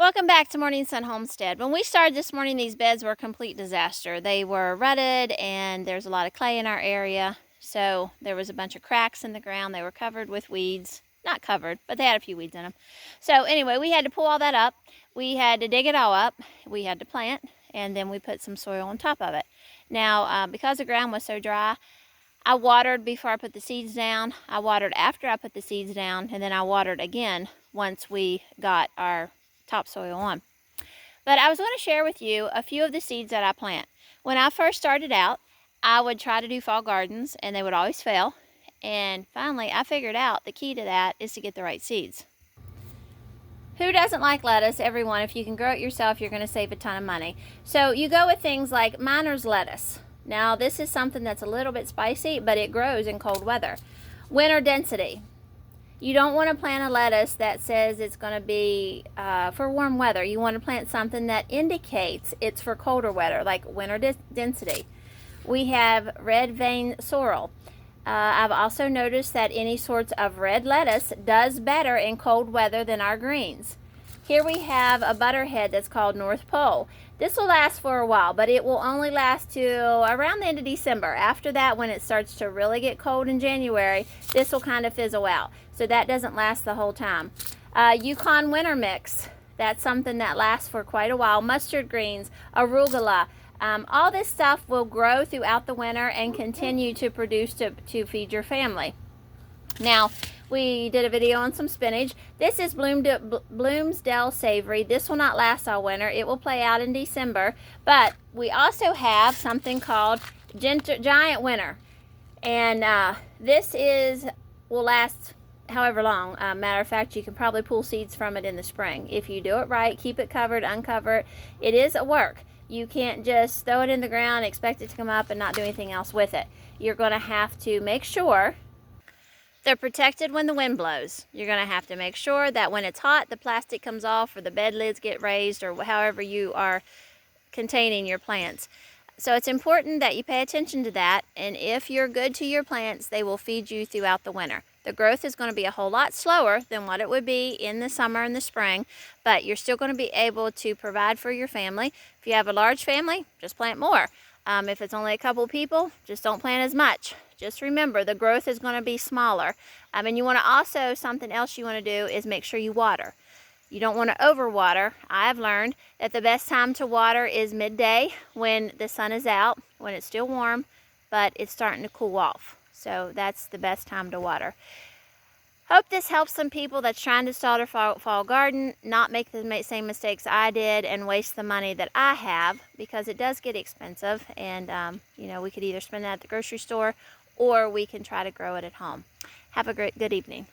Welcome back to Morning Sun Homestead. When we started this morning, these beds were a complete disaster. They were rutted and there's a lot of clay in our area. So there was a bunch of cracks in the ground. They were covered with weeds. Not covered, but they had a few weeds in them. So anyway, we had to pull all that up. We had to dig it all up. We had to plant, and then we put some soil on top of it. Now, because the ground was so dry, I watered before I put the seeds down. I watered after I put the seeds down, and then I watered again once we got our topsoil on. But I was going to share with you a few of the seeds that I plant. When I first started out, I would try to do fall gardens and they would always fail. And finally, I figured out the key to that is to get the right seeds. Who doesn't like lettuce? Everyone. If you can grow it yourself, you're going to save a ton of money. So you go with things like Miner's lettuce. Now, this is something that's a little bit spicy, but it grows in cold weather. Winter density. You don't want to plant a lettuce that says it's going to be for warm weather. You want to plant something that indicates it's for colder weather, like winter density. We have red vein sorrel. I've also noticed that any sorts of red lettuce does better in cold weather than our greens. Here we have a butterhead that's called North Pole. This will last for a while, but it will only last till around the end of December. After that, when it starts to really get cold in January, this will kind of fizzle out. So that doesn't last the whole time. Yukon Winter Mix. That's something that lasts for quite a while. Mustard greens, arugula. All this stuff will grow throughout the winter and continue to produce to feed your family. Now, we did a video on some spinach. This is Bloomsdale Savory. This will not last all winter. It will play out in December. But we also have something called Giant Winter. And this will last however long. Matter of fact, you can probably pull seeds from it in the spring. If you do it right, keep it covered, uncover it. It is a work. You can't just throw it in the ground, expect it to come up, and not do anything else with it. You're going to have to make sure they're protected when the wind blows. You're going to have to make sure that when it's hot, the plastic comes off or the bed lids get raised or however you are containing your plants. So it's important that you pay attention to that, and if you're good to your plants, they will feed you throughout the winter. The growth is going to be a whole lot slower than what it would be in the summer and the spring, but you're still going to be able to provide for your family. If you have a large family, just plant more. If it's only a couple people, just don't plant as much. Just remember, the growth is going to be smaller. And you want to also, something else you want to do is make sure you water. You don't want to overwater. I've learned that the best time to water is midday when the sun is out, when it's still warm, but it's starting to cool off. So that's the best time to water. Hope this helps some people that's trying to start a fall garden, not make the same mistakes I did and waste the money that I have, because it does get expensive. And, we could either spend that at the grocery store or we can try to grow it at home. Have a good evening.